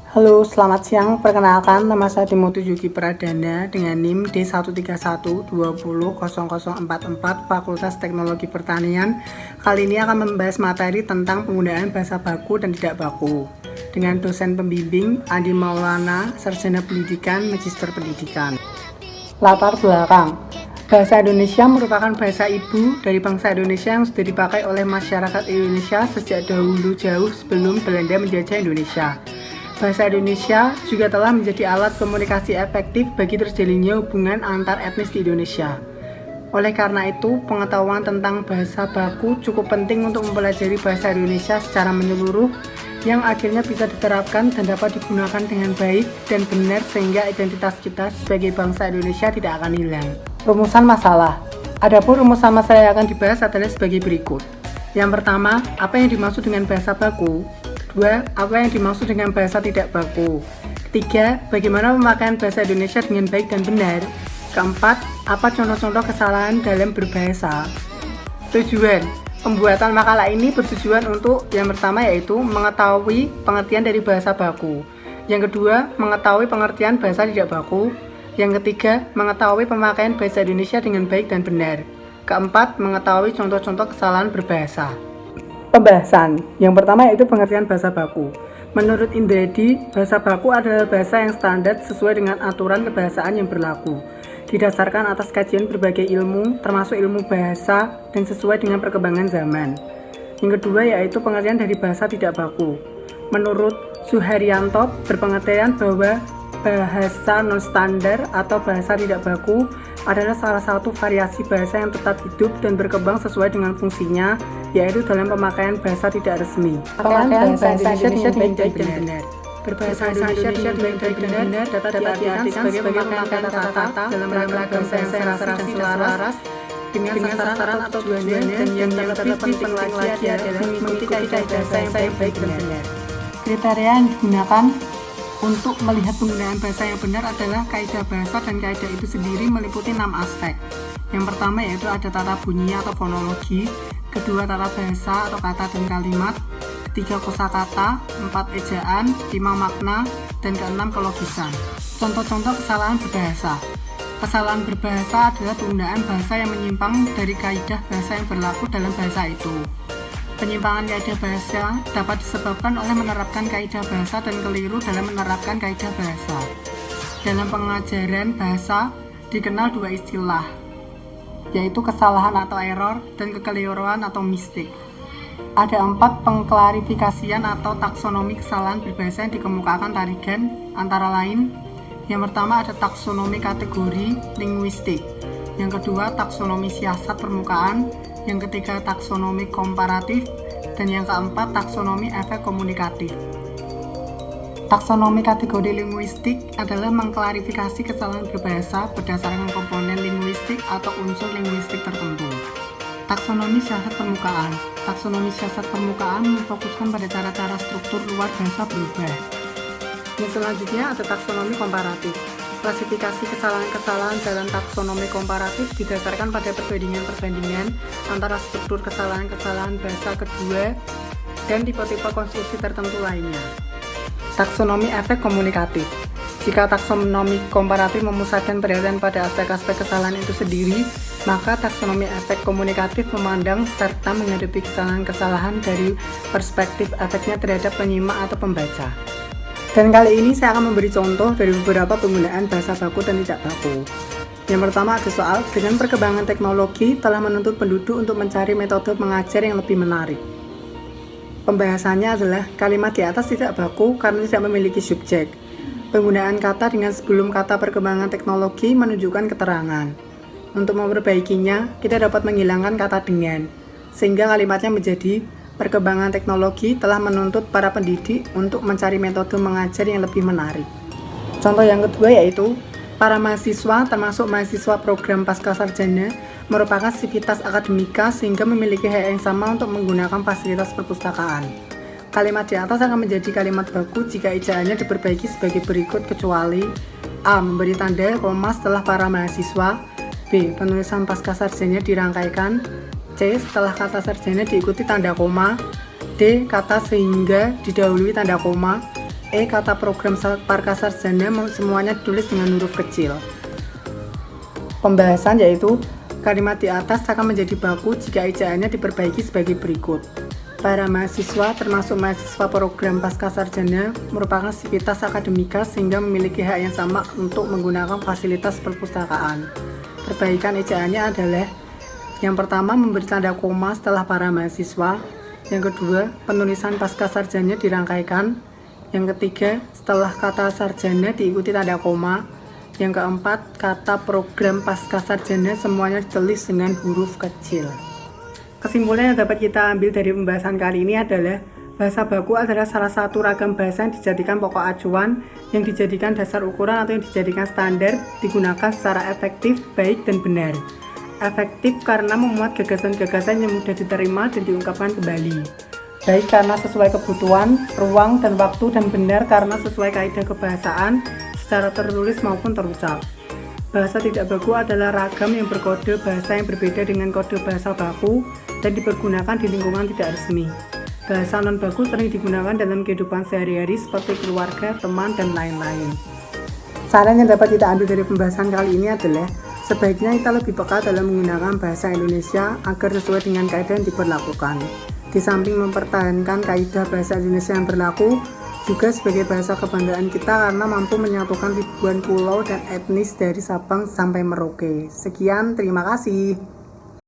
Halo, selamat siang. Perkenalkan, nama saya Timothy Yuki Pradana dengan NIM D131200044 Fakultas Teknologi Pertanian. Kali ini akan membahas materi tentang penggunaan bahasa baku dan tidak baku dengan dosen pembimbing Andi Maulana, Sarjana Pendidikan, Magister Pendidikan. Latar belakang. Bahasa Indonesia merupakan bahasa ibu dari bangsa Indonesia yang sudah dipakai oleh masyarakat Indonesia sejak dahulu jauh sebelum Belanda menjajah Indonesia. Bahasa Indonesia juga telah menjadi alat komunikasi efektif bagi terjalinnya hubungan antar etnis di Indonesia. Oleh karena itu, pengetahuan tentang bahasa baku cukup penting untuk mempelajari bahasa Indonesia secara menyeluruh yang akhirnya bisa diterapkan dan dapat digunakan dengan baik dan benar sehingga identitas kita sebagai bangsa Indonesia tidak akan hilang. Rumusan masalah. Adapun rumusan masalah yang akan dibahas adalah sebagai berikut. Yang pertama, apa yang dimaksud dengan bahasa baku? Kedua, apa yang dimaksud dengan bahasa tidak baku? Ketiga, bagaimana pemakaian bahasa Indonesia dengan baik dan benar? Keempat, apa contoh-contoh kesalahan dalam berbahasa? Tujuan, pembuatan makalah ini bertujuan untuk yang pertama yaitu mengetahui pengertian dari bahasa baku. Yang kedua, mengetahui pengertian bahasa tidak baku. Yang ketiga, mengetahui pemakaian bahasa Indonesia dengan baik dan benar. Keempat, mengetahui contoh-contoh kesalahan berbahasa. Pembahasan. Yang pertama yaitu pengertian bahasa baku. Menurut Indradi, bahasa baku adalah bahasa yang standar sesuai dengan aturan kebahasaan yang berlaku, didasarkan atas kajian berbagai ilmu, termasuk ilmu bahasa, dan sesuai dengan perkembangan zaman. Yang kedua yaitu pengertian dari bahasa tidak baku. Menurut Suharyanto, berpengertian bahwa bahasa non-standar atau bahasa tidak baku adalah salah satu variasi bahasa yang tetap hidup dan berkembang sesuai dengan fungsinya, yaitu dalam pemakaian bahsa tidak resmi. Pemakaian bahasa Indonesia dengan baik dan benar. Berbahasa Indonesia dengan baik dan benar dapat diartikan sebagai pemakaian kata-kata dalam rangka bahasa yang serasi dan selaras dengan sasaran atau tujuannya, dan yang terlebih penting lagi adalah mengikuti kaidah bahasa yang baik dan benar. Kriteria yang digunakan untuk melihat penggunaan bahasa yang benar adalah kaidah bahasa, dan kaidah itu sendiri meliputi 6 aspek. Yang pertama yaitu ada tata bunyi atau fonologi, kedua tata bahasa atau kata dan kalimat, ketiga kosakata, 4 ejaan, 5 makna, dan keenam kelogisan. Contoh-contoh kesalahan berbahasa. Kesalahan berbahasa adalah penggunaan bahasa yang menyimpang dari kaidah bahasa yang berlaku dalam bahasa itu. Penyimpangan kaidah bahasa dapat disebabkan oleh menerapkan kaidah bahasa dan keliru dalam menerapkan kaidah bahasa. Dalam pengajaran bahasa dikenal dua istilah, yaitu kesalahan atau error dan kekeliruan atau mistake. Ada 4 pengklarifikasian atau taksonomi kesalahan berbahasa yang dikemukakan Tarigan, antara lain: yang pertama ada taksonomi kategori linguistik, yang kedua taksonomi siasat permukaan, yang ketiga taksonomi komparatif, dan yang keempat taksonomi efek komunikatif. Taksonomi kategori linguistik adalah mengklarifikasi kesalahan berbahasa berdasarkan komponen linguistik atau unsur linguistik tertentu. Taksonomi siasat permukaan. Taksonomi siasat permukaan memfokuskan pada cara-cara struktur luar bahasa berubah. Yang selanjutnya ada taksonomi komparatif. Klasifikasi kesalahan-kesalahan dalam taksonomi komparatif didasarkan pada perbandingan-perbandingan antara struktur kesalahan-kesalahan bahasa kedua dan tipe-tipe konstruksi tertentu lainnya. Taksonomi efek komunikatif. Jika taksonomi komparatif memusatkan perhatian pada aspek-aspek kesalahan itu sendiri, maka taksonomi efek komunikatif memandang serta menghadapi kesalahan-kesalahan dari perspektif efeknya terhadap penyimak atau pembaca. Dan kali ini saya akan memberi contoh dari beberapa penggunaan bahasa baku dan tidak baku. Yang pertama ada soal, dengan perkembangan teknologi telah menuntut penduduk untuk mencari metode mengajar yang lebih menarik. Pembahasannya adalah kalimat di atas tidak baku karena tidak memiliki subjek. Penggunaan kata dengan sebelum kata perkembangan teknologi menunjukkan keterangan. Untuk memperbaikinya, kita dapat menghilangkan kata dengan, sehingga kalimatnya menjadi: perkembangan teknologi telah menuntut para pendidik untuk mencari metode mengajar yang lebih menarik. Contoh yang kedua yaitu, para mahasiswa termasuk mahasiswa program Pascasarjana merupakan sivitas akademika sehingga memiliki hak yang sama untuk menggunakan fasilitas perpustakaan. Kalimat di atas akan menjadi kalimat baku jika ejaannya diperbaiki sebagai berikut kecuali: A. Memberi tanda koma setelah para mahasiswa. B. Penulisan Pascasarjana dirangkaikan. C. Setelah kata sarjana diikuti tanda koma. D. Kata sehingga didahului tanda koma. kata program Praksarjana semuanya ditulis dengan huruf kecil. Pembahasan yaitu kalimat di atas akan menjadi baku jika ejaannya diperbaiki sebagai berikut. Para mahasiswa, termasuk mahasiswa program Praksarjana, merupakan sivitas akademika sehingga memiliki hak yang sama untuk menggunakan fasilitas perpustakaan. Perbaikan ejaannya adalah: yang pertama, memberi tanda koma setelah para mahasiswa. Yang kedua, penulisan Praksarjana dirangkaikan. Yang ketiga, setelah kata sarjana diikuti tanda koma. Yang keempat, kata program Praksarjana semuanya ditulis dengan huruf kecil. Kesimpulan yang dapat kita ambil dari pembahasan kali ini adalah bahasa baku adalah salah satu ragam bahasa yang dijadikan pokok acuan, yang dijadikan dasar ukuran atau yang dijadikan standar, digunakan secara efektif, baik, dan benar. Efektif karena memuat gagasan-gagasan yang mudah diterima dan diungkapkan kembali. Baik karena sesuai kebutuhan, ruang, dan waktu, dan benar karena sesuai kaidah kebahasaan secara tertulis maupun terucap. Bahasa tidak baku adalah ragam yang berkode bahasa yang berbeda dengan kode bahasa baku dan dipergunakan di lingkungan tidak resmi. Bahasa non baku sering digunakan dalam kehidupan sehari-hari seperti keluarga, teman, dan lain-lain. Saran yang dapat kita ambil dari pembahasan kali ini adalah sebaiknya kita lebih peka dalam menggunakan bahasa Indonesia agar sesuai dengan kaidah yang diberlakukan. Di samping mempertahankan kaidah bahasa Indonesia yang berlaku, juga sebagai bahasa kebanggaan kita karena mampu menyatukan ribuan pulau dan etnis dari Sabang sampai Merauke. Sekian, terima kasih.